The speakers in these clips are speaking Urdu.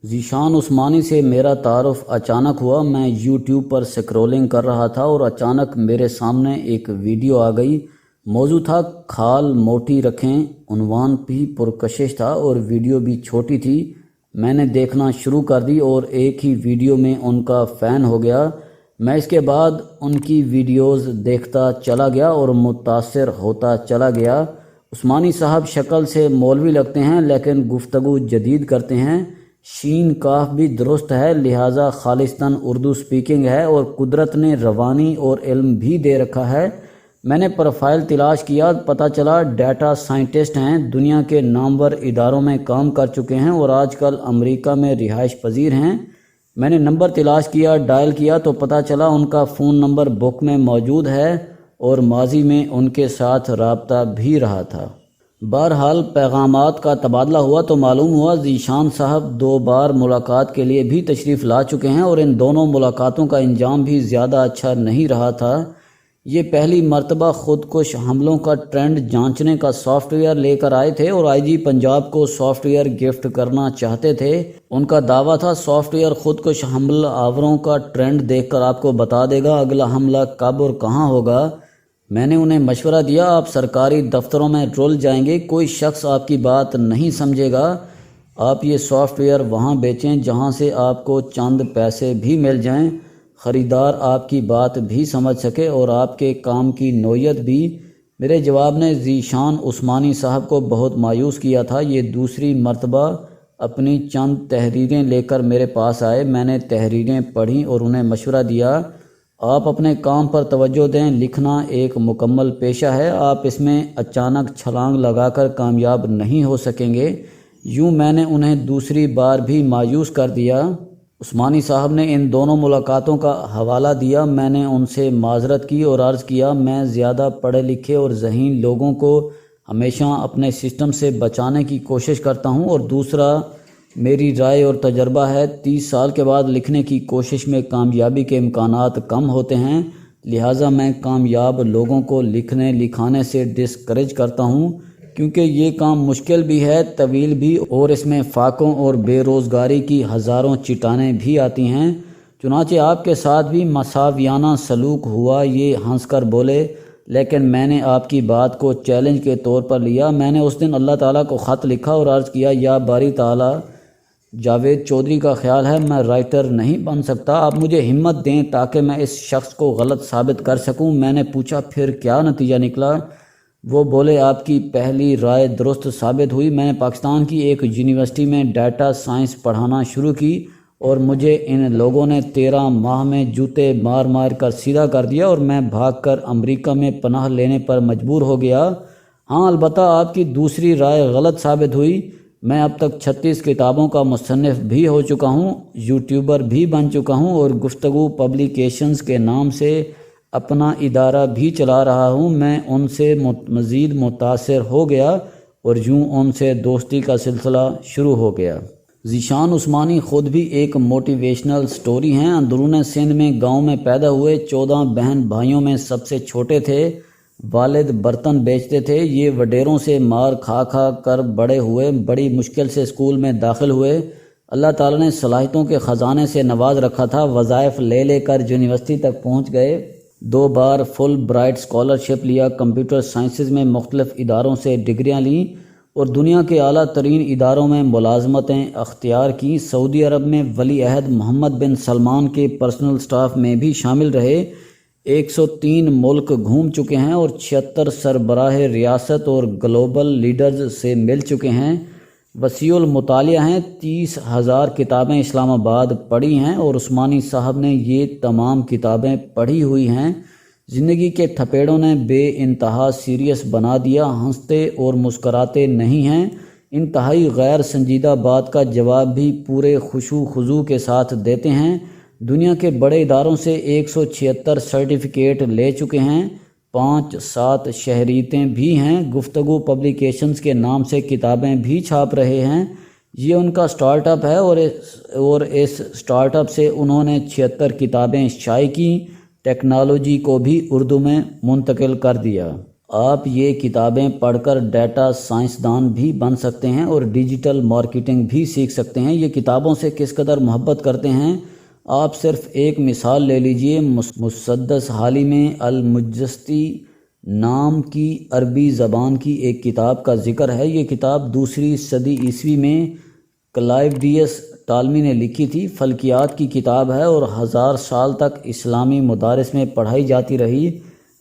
ذیشان عثمانی سے میرا تعارف اچانک ہوا۔ میں یوٹیوب پر سکرولنگ کر رہا تھا اور اچانک میرے سامنے ایک ویڈیو آ گئی۔ موضوع تھا کھال موٹی رکھیں، عنوان بھی پرکشش تھا اور ویڈیو بھی چھوٹی تھی۔ میں نے دیکھنا شروع کر دی اور ایک ہی ویڈیو میں ان کا فین ہو گیا۔ میں اس کے بعد ان کی ویڈیوز دیکھتا چلا گیا اور متاثر ہوتا چلا گیا۔ عثمانی صاحب شکل سے مولوی لگتے ہیں لیکن گفتگو جدید کرتے ہیں۔ شین کاف بھی درست ہے، لہٰذا خالصتاً اردو سپیکنگ ہے اور قدرت نے روانی اور علم بھی دے رکھا ہے۔ میں نے پروفائل تلاش کیا، پتہ چلا ڈیٹا سائنٹسٹ ہیں، دنیا کے نامور اداروں میں کام کر چکے ہیں اور آج کل امریکہ میں رہائش پذیر ہیں۔ میں نے نمبر تلاش کیا، ڈائل کیا تو پتہ چلا ان کا فون نمبر بک میں موجود ہے اور ماضی میں ان کے ساتھ رابطہ بھی رہا تھا۔ بہرحال پیغامات کا تبادلہ ہوا تو معلوم ہوا ذیشان صاحب 2 بار ملاقات کے لیے بھی تشریف لا چکے ہیں اور ان دونوں ملاقاتوں کا انجام بھی زیادہ اچھا نہیں رہا تھا۔ یہ پہلی مرتبہ خودکش حملوں کا ٹرینڈ جانچنے کا سافٹ ویئر لے کر آئے تھے اور آئی جی پنجاب کو سافٹ ویئر گفٹ کرنا چاہتے تھے۔ ان کا دعویٰ تھا سافٹ ویئر خودکش حملہ آوروں کا ٹرینڈ دیکھ کر آپ کو بتا دے گا اگلا حملہ کب اور کہاں ہوگا۔ میں نے انہیں مشورہ دیا آپ سرکاری دفتروں میں رل جائیں گے، کوئی شخص آپ کی بات نہیں سمجھے گا، آپ یہ سافٹ ویئر وہاں بیچیں جہاں سے آپ کو چند پیسے بھی مل جائیں، خریدار آپ کی بات بھی سمجھ سکے اور آپ کے کام کی نوعیت بھی۔ میرے جواب نے ذیشان عثمانی صاحب کو بہت مایوس کیا تھا۔ یہ دوسری مرتبہ اپنی چند تحریریں لے کر میرے پاس آئے۔ میں نے تحریریں پڑھیں اور انہیں مشورہ دیا آپ اپنے کام پر توجہ دیں، لکھنا ایک مکمل پیشہ ہے، آپ اس میں اچانک چھلانگ لگا کر کامیاب نہیں ہو سکیں گے۔ یوں میں نے انہیں دوسری بار بھی مایوس کر دیا۔ عثمانی صاحب نے ان دونوں ملاقاتوں کا حوالہ دیا۔ میں نے ان سے معذرت کی اور عرض کیا میں زیادہ پڑھے لکھے اور ذہین لوگوں کو ہمیشہ اپنے سسٹم سے بچانے کی کوشش کرتا ہوں اور دوسرا میری رائے اور تجربہ ہے 30 سال کے بعد لکھنے کی کوشش میں کامیابی کے امکانات کم ہوتے ہیں، لہٰذا میں کامیاب لوگوں کو لکھنے لکھانے سے ڈسکریج کرتا ہوں کیونکہ یہ کام مشکل بھی ہے، طویل بھی، اور اس میں فاقوں اور بے روزگاری کی ہزاروں چٹانیں بھی آتی ہیں۔ چنانچہ آپ کے ساتھ بھی مساویانہ سلوک ہوا، یہ ہنس کر بولے، لیکن میں نے آپ کی بات کو چیلنج کے طور پر لیا۔ میں نے اس دن اللہ تعالیٰ کو خط لکھا اور عرض کیا یا باری تعالیٰ، جاوید چودھری کا خیال ہے میں رائٹر نہیں بن سکتا، آپ مجھے ہمت دیں تاکہ میں اس شخص کو غلط ثابت کر سکوں۔ میں نے پوچھا پھر کیا نتیجہ نکلا؟ وہ بولے آپ کی پہلی رائے درست ثابت ہوئی۔ میں نے پاکستان کی ایک یونیورسٹی میں ڈیٹا سائنس پڑھانا شروع کی اور مجھے ان لوگوں نے 13 ماہ میں جوتے مار مار کر سیدھا کر دیا اور میں بھاگ کر امریکہ میں پناہ لینے پر مجبور ہو گیا۔ ہاں البتہ آپ کی دوسری رائے غلط ثابت ہوئی۔ میں اب تک 36 کتابوں کا مصنف بھی ہو چکا ہوں، یوٹیوبر بھی بن چکا ہوں اور گفتگو پبلیکیشنز کے نام سے اپنا ادارہ بھی چلا رہا ہوں۔ میں ان سے مزید متاثر ہو گیا اور یوں ان سے دوستی کا سلسلہ شروع ہو گیا۔ ذیشان عثمانی خود بھی ایک موٹیویشنل سٹوری ہیں۔ اندرون سندھ میں گاؤں میں پیدا ہوئے، 14 بہن بھائیوں میں سب سے چھوٹے تھے۔ والد برتن بیچتے تھے، یہ وڈیروں سے مار کھا کھا کر بڑے ہوئے، بڑی مشکل سے اسکول میں داخل ہوئے۔ اللہ تعالیٰ نے صلاحیتوں کے خزانے سے نواز رکھا تھا، وظائف لے لے کر یونیورسٹی تک پہنچ گئے، 2 بار فل برائٹ اسکالرشپ لیا، کمپیوٹر سائنسز میں مختلف اداروں سے ڈگریاں لیں اور دنیا کے اعلیٰ ترین اداروں میں ملازمتیں اختیار کیں۔ سعودی عرب میں ولی عہد محمد بن سلمان کے پرسنل سٹاف میں بھی شامل رہے، 103 ملک گھوم چکے ہیں اور 76 سربراہ ریاست اور گلوبل لیڈرز سے مل چکے ہیں۔ وسیع المطالعہ ہیں، 30,000 کتابیں اسلام آباد پڑھی ہیں اور عثمانی صاحب نے یہ تمام کتابیں پڑھی ہوئی ہیں۔ زندگی کے تھپیڑوں نے بے انتہا سیریس بنا دیا، ہنستے اور مسکراتے نہیں ہیں، انتہائی غیر سنجیدہ بات کا جواب بھی پورے خشوع خضوع کے ساتھ دیتے ہیں۔ دنیا کے بڑے اداروں سے 176 سرٹیفکیٹ لے چکے ہیں، 5-7 شہریتیں بھی ہیں، گفتگو پبلیکیشنز کے نام سے کتابیں بھی چھاپ رہے ہیں۔ یہ ان کا سٹارٹ اپ ہے اور اس سٹارٹ اپ سے انہوں نے 76 کتابیں شائع کیں، ٹیکنالوجی کو بھی اردو میں منتقل کر دیا۔ آپ یہ کتابیں پڑھ کر ڈیٹا سائنسدان بھی بن سکتے ہیں اور ڈیجیٹل مارکیٹنگ بھی سیکھ سکتے ہیں۔ یہ کتابوں سے کس قدر محبت کرتے ہیں، آپ صرف ایک مثال لے لیجئے۔ مسدس حالی میں المجستی نام کی عربی زبان کی ایک کتاب کا ذکر ہے۔ یہ کتاب 2 صدی عیسوی میں کلائیوڈیس ٹالمی نے لکھی تھی۔ فلکیات کی کتاب ہے اور 1000 سال تک اسلامی مدارس میں پڑھائی جاتی رہی۔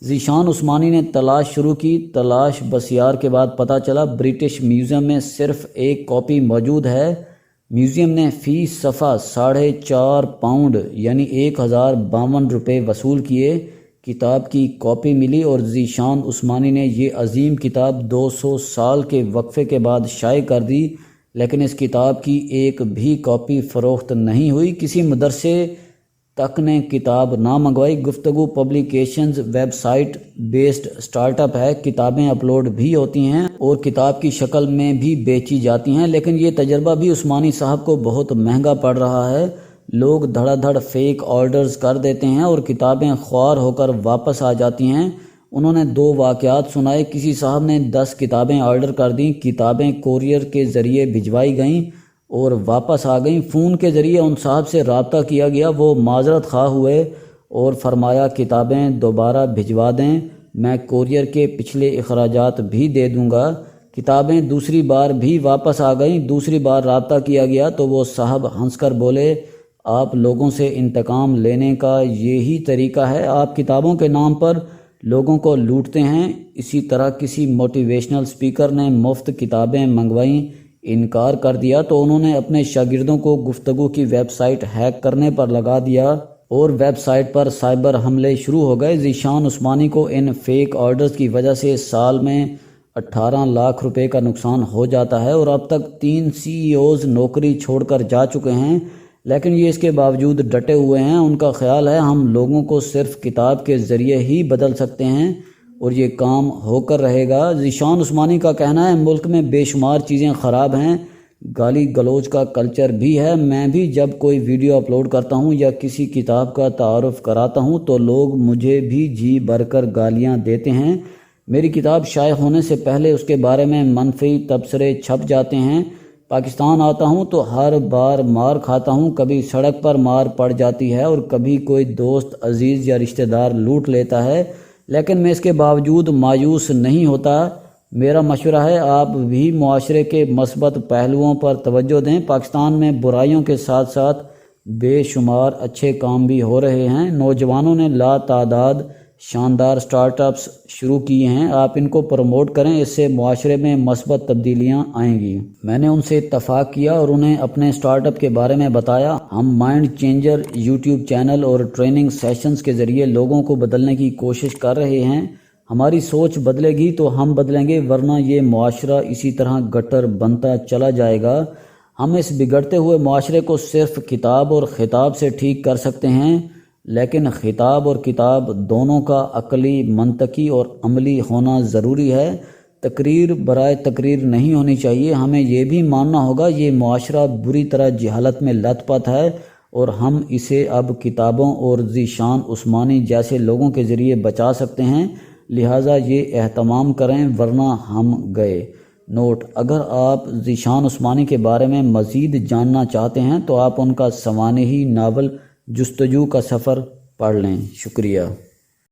ذیشان عثمانی نے تلاش شروع کی۔ تلاش بسیار کے بعد پتہ چلا برٹش میوزیم میں صرف ایک کاپی موجود ہے۔ میوزیم نے فی صفحہ 4.5 پاؤنڈ یعنی 1052 روپے وصول کیے۔ کتاب کی کاپی ملی اور ذیشان عثمانی نے یہ عظیم کتاب 200 سال کے وقفے کے بعد شائع کر دی، لیکن اس کتاب کی ایک بھی کاپی فروخت نہیں ہوئی۔ کسی مدرسے تک نے کتاب نہ منگوائی۔ Guftagu publications website based start up ہے۔ کتابیں اپلوڈ بھی ہوتی ہیں اور کتاب کی شکل میں بھی بیچی جاتی ہیں، لیکن یہ تجربہ بھی عثمانی صاحب کو بہت مہنگا پڑ رہا ہے۔ لوگ دھڑا دھڑ فیک آرڈرز کر دیتے ہیں اور کتابیں خوار ہو کر واپس آ جاتی ہیں۔ انہوں نے 2 واقعات سنائے۔ کسی صاحب نے 10 کتابیں آرڈر کر دیں، کتابیں کوریئر کے ذریعے بھجوائی گئیں اور واپس آ گئیں۔ فون کے ذریعے ان صاحب سے رابطہ کیا گیا، وہ معذرت خواہ ہوئے اور فرمایا کتابیں دوبارہ بھجوا دیں، میں کوریئر کے پچھلے اخراجات بھی دے دوں گا۔ کتابیں دوسری بار بھی واپس آ گئیں۔ دوسری بار رابطہ کیا گیا تو وہ صاحب ہنس کر بولے، آپ لوگوں سے انتقام لینے کا یہی طریقہ ہے، آپ کتابوں کے نام پر لوگوں کو لوٹتے ہیں۔ اسی طرح کسی موٹیویشنل سپیکر نے مفت کتابیں منگوائیں، انکار کر دیا تو انہوں نے اپنے شاگردوں کو گفتگو کی ویب سائٹ ہیک کرنے پر لگا دیا اور ویب سائٹ پر سائبر حملے شروع ہو گئے۔ ذیشان عثمانی کو ان فیک آرڈرز کی وجہ سے سال میں 18 لاکھ روپے کا نقصان ہو جاتا ہے اور اب تک 3 CEOs نوکری چھوڑ کر جا چکے ہیں، لیکن یہ اس کے باوجود ڈٹے ہوئے ہیں۔ ان کا خیال ہے ہم لوگوں کو صرف کتاب کے ذریعے ہی بدل سکتے ہیں اور یہ کام ہو کر رہے گا۔ ذیشان عثمانی کا کہنا ہے ملک میں بے شمار چیزیں خراب ہیں، گالی گلوچ کا کلچر بھی ہے۔ میں بھی جب کوئی ویڈیو اپلوڈ کرتا ہوں یا کسی کتاب کا تعارف کراتا ہوں تو لوگ مجھے بھی جی بھر کر گالیاں دیتے ہیں۔ میری کتاب شائع ہونے سے پہلے اس کے بارے میں منفی تبصرے چھپ جاتے ہیں۔ پاکستان آتا ہوں تو ہر بار مار کھاتا ہوں، کبھی سڑک پر مار پڑ جاتی ہے اور کبھی کوئی دوست عزیز یا رشتہ دار لوٹ لیتا ہے، لیکن میں اس کے باوجود مایوس نہیں ہوتا۔ میرا مشورہ ہے آپ بھی معاشرے کے مثبت پہلوؤں پر توجہ دیں۔ پاکستان میں برائیوں کے ساتھ ساتھ بے شمار اچھے کام بھی ہو رہے ہیں۔ نوجوانوں نے لا تعداد شاندار سٹارٹ اپس شروع کیے ہیں، آپ ان کو پروموٹ کریں، اس سے معاشرے میں مثبت تبدیلیاں آئیں گی۔ میں نے ان سے اتفاق کیا اور انہیں اپنے سٹارٹ اپ کے بارے میں بتایا۔ ہم مائنڈ چینجر یوٹیوب چینل اور ٹریننگ سیشنز کے ذریعے لوگوں کو بدلنے کی کوشش کر رہے ہیں۔ ہماری سوچ بدلے گی تو ہم بدلیں گے، ورنہ یہ معاشرہ اسی طرح گٹر بنتا چلا جائے گا۔ ہم اس بگڑتے ہوئے معاشرے کو صرف کتاب اور خطاب سے ٹھیک کر سکتے ہیں، لیکن خطاب اور کتاب دونوں کا عقلی، منطقی اور عملی ہونا ضروری ہے۔ تقریر برائے تقریر نہیں ہونی چاہیے۔ ہمیں یہ بھی ماننا ہوگا یہ معاشرہ بری طرح جہالت میں لت پت ہے اور ہم اسے اب کتابوں اور ذیشان عثمانی جیسے لوگوں کے ذریعے بچا سکتے ہیں، لہٰذا یہ اہتمام کریں ورنہ ہم گئے۔ نوٹ: اگر آپ ذیشان عثمانی کے بارے میں مزید جاننا چاہتے ہیں تو آپ ان کا سوانحی ناول جستجو کا سفر پڑھ لیں۔ شکریہ۔